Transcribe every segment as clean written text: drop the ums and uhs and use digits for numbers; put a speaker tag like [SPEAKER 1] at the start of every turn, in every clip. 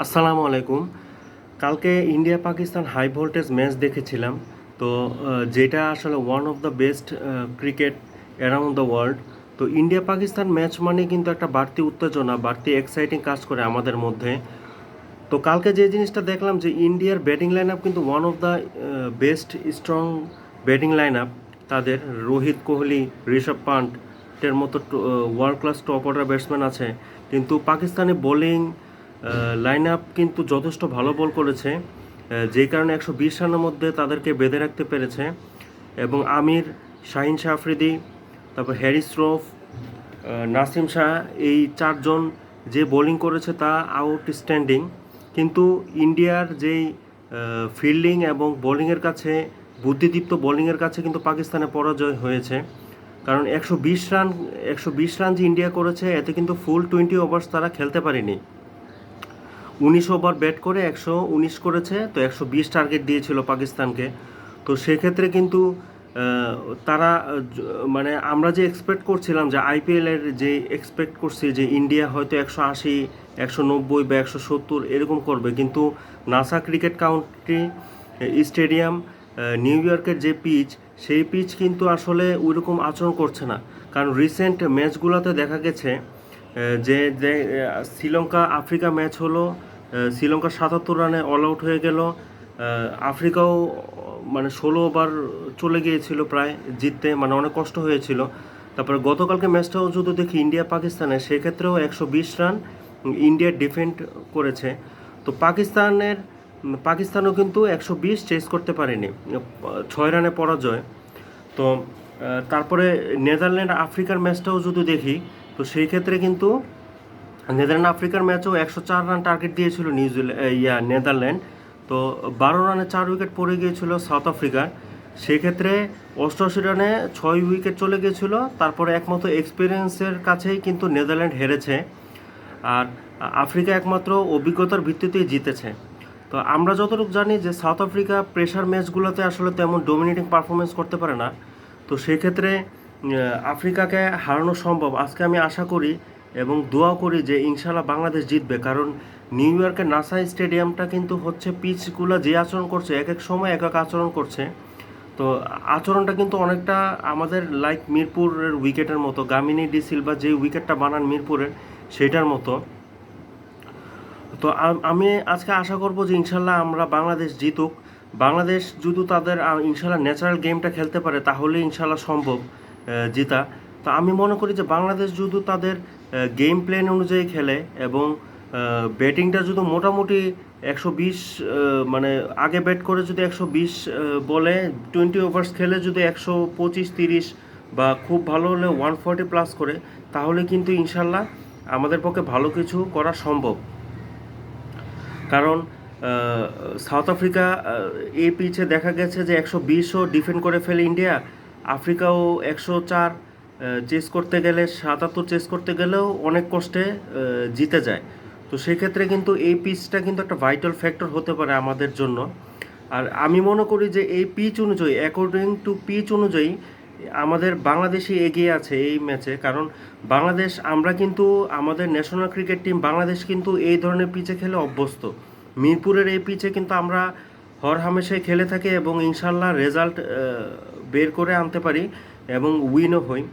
[SPEAKER 1] আসসালামু আলাইকুম। কালকে India Pakistan high voltage match দেখেছিলাম। তো যেটা আসলে one of the best cricket around the world. তো ইন্ডিয়া পাকিস্তান ম্যাচ মানে কিন্তু একটা বাড়তি উত্তেজনা, বাড়তি এক্সাইটিং কাজ করে আমাদের মধ্যে। তো কালকে যে জিনিসটা দেখলাম যে ইন্ডিয়ার ব্যাটিং লাইন আপ কিন্তু one of the best strong batting line up. তাদের রোহিত কোহলি, ঋষভ পান্টের মতো world class top order batsman আছে, কিন্তু পাকিস্তানি বোলিং লাইন আপ কিন্তু যথেষ্ট ভালো বল করেছে, যেই কারণে 120 রানের মধ্যে তাদেরকে বেঁধে রাখতে পেরেছে। এবং আমির, শাহিন শাহ আফ্রিদি, তারপর হ্যারিস রফ, নাসিম শাহ, এই চারজন যে বোলিং করেছে তা আউটস্ট্যান্ডিং। কিন্তু ইন্ডিয়ার যেই ফিল্ডিং এবং বোলিংয়ের কাছে, বুদ্ধিদীপ্ত বোলিংয়ের কাছে কিন্তু পাকিস্তানে পরাজয় হয়েছে। কারণ 120 রান যে ইন্ডিয়া করেছে, এতে কিন্তু ফুল 20 ওভার্স তারা খেলতে পারেনি। 19 ওভার ব্যাট করে 119 করেছে, তো 120 টার্গেট দিয়েছিল পাকিস্তানকে। তো সেক্ষেত্রে কিন্তু তারা মানে আমরা যে এক্সপেক্ট করছিলাম, যে আইপিএলের যে এক্সপেক্ট করছি যে ইন্ডিয়া হয়তো 180, 190 বা 170 এরকম করবে, কিন্তু NASA cricket county stadium, new ইয়র্কের যে পিচ, সেই পিচ কিন্তু আসলে ওইরকম আচরণ করছে না। কারণ রিসেন্ট ম্যাচগুলোতে দেখা গেছে যে যে শ্রীলঙ্কা আফ্রিকা ম্যাচ হলো, শ্রীলঙ্কা 77 রানে অল আউট হয়ে গেল। আফ্রিকাও মানে 16 ওভার চলে গিয়েছিল প্রায় জিততে, মানে অনেক কষ্ট হয়েছিল। তারপরে গতকালকে ম্যাচটাও যদি দেখি ইন্ডিয়া পাকিস্তানের, সেক্ষেত্রেও 120 রান ইন্ডিয়া ডিফেন্ড করেছে। তো পাকিস্তানও কিন্তু 120 চেস করতে পারেনি, 6 রানে পরাজয়। তো তারপরে নেদারল্যান্ড আফ্রিকার ম্যাচটাও যদি দেখি, তো সেই ক্ষেত্রে কিন্তু নেদারল্যান্ড আফ্রিকার ম্যাচেও 104 রান টার্গেট দিয়েছিল নেদারল্যান্ড। তো 12 রানে 4 উইকেট পড়ে গিয়েছিল সাউথ আফ্রিকার। সেক্ষেত্রে 88 রানে 6 উইকেট চলে গিয়েছিল। তারপরে একমাত্র এক্সপিরিয়েন্সের কাছেই কিন্তু নেদারল্যান্ড হেরেছে। আর আফ্রিকা একমাত্র অভিজ্ঞতার ভিত্তিতেই জিতেছে। তো আমরা যতটুকু জানি যে সাউথ আফ্রিকা প্রেশার ম্যাচগুলোতে আসলে তেমন ডমিনেটিং পারফরমেন্স করতে পারে না। তো সেক্ষেত্রে আফ্রিকাকে হারানো সম্ভব। আজকে আমি আশা করি এবং দোয়া করি যে ইনশাল্লাহ বাংলাদেশ জিতবে। কারণ নিউ ইয়র্কের নাসা স্টেডিয়ামটা কিন্তু হচ্ছে, পিচগুলো যে আচরণ করছে, এক এক সময় এক এক আচরণ করছে। তো আচরণটা কিন্তু অনেকটা আমাদের লাইক মিরপুরের উইকেটের মতো, গামিনী ডি সিলভা যে উইকেটটা বানান মিরপুরের, সেটার মতো। তো আমি আজকে আশা করব যে ইনশাল্লাহ আমরা বাংলাদেশ জিতুক। বাংলাদেশ যদি তাদের ইনশাল্লাহ ন্যাচারাল গেমটা খেলতে পারে, তাহলে ইনশাল্লাহ সম্ভব জিতা। তো আমি মনে করি যে বাংলাদেশ যদি তাদের গেম প্ল্যান অনুযায়ী খেলে এবং ব্যাটিংটা যদি মোটামুটি 120, মানে আগে ব্যাট করে যদি 120 বলে 20 ওভার্স খেলে যদি 125-30 বা খুব ভালো হলে 140 প্লাস করে, তাহলে কিন্তু ইনশাল্লাহ আমাদের পক্ষে ভালো কিছু করা সম্ভব। কারণ সাউথ আফ্রিকা এই পিচে দেখা গেছে যে 120ও ডিফেন্ড করে ফেলে ইন্ডিয়া। আফ্রিকাও 104 চেস করতে গেলে, 77 চেস করতে গেলেও অনেক কষ্টে জিতে যায়। তো সেক্ষেত্রে কিন্তু এই পিচটা কিন্তু একটা ভাইটাল ফ্যাক্টর হতে পারে আমাদের জন্য। আর আমি মনে করি যে এই পিচ অনুযায়ী, অ্যাকর্ডিং টু পিচ অনুযায়ী, আমাদের বাংলাদেশই এগিয়ে আছে এই ম্যাচে। কারণ বাংলাদেশ, আমরা কিন্তু আমাদের ন্যাশনাল ক্রিকেট টিম বাংলাদেশ কিন্তু এই ধরনের পিচে খেলে অভ্যস্ত। মিরপুরের এই পিচে কিন্তু আমরা হরহামেশাই খেলে থাকি এবং ইনশাল্লাহ রেজাল্ট বের করে আনতে পারি এবং উইনও হই।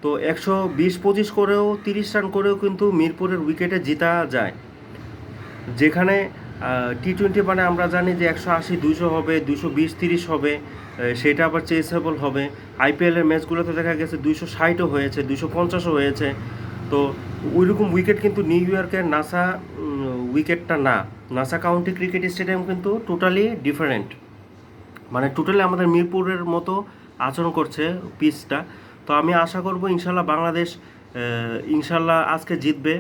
[SPEAKER 1] তো 120-25 করেও, 30 রান করেও কিন্তু মিরপুরের উইকেটে জিতা যায়। যেখানে টি-20 মানে আমরা জানি যে 180-200 হবে, 220-30 হবে, সেটা আবার চেসেবল হবে। আইপিএলের ম্যাচগুলোতে দেখা গেছে 260ও হয়েছে, 250ও হয়েছে। তো ওইরকম উইকেট কিন্তু নিউ ইয়র্কের নাসা উইকেটটা না। নাসা কাউন্টি ক্রিকেট স্টেডিয়াম কিন্তু টোটালি ডিফারেন্ট, মানে টোটালি আমাদের মিরপুরের মতো আচরণ করছে পিচটা। তো আমি আশা করব ইনশাল্লাহ বাংলাদেশ ইনশাল্লাহ আজকে জিতবে,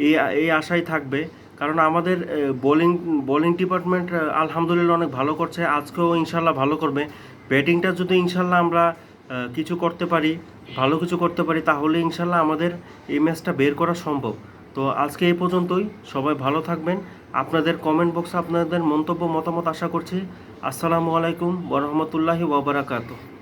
[SPEAKER 1] এই এই আশাই থাকবে। কারণ আমাদের বোলিং ডিপার্টমেন্ট আলহামদুলিল্লাহ অনেক ভালো করছে, আজকেও ইনশাল্লাহ ভালো করবে। ব্যাটিংটা যদি ইনশাল্লাহ আমরা কিছু করতে পারি, ভালো কিছু করতে পারি, তাহলে ইনশাল্লাহ আমাদের এই ম্যাচটা বের করা সম্ভব। তো আজকে এই পর্যন্তই, সবাই ভালো থাকবেন। আপনাদের কমেন্ট বক্সে আপনাদের মন্তব্য মতামত আশা করছি। আসসালামু আলাইকুম ওয়া রাহমাতুল্লাহি ওয়া বারাকাতুহু।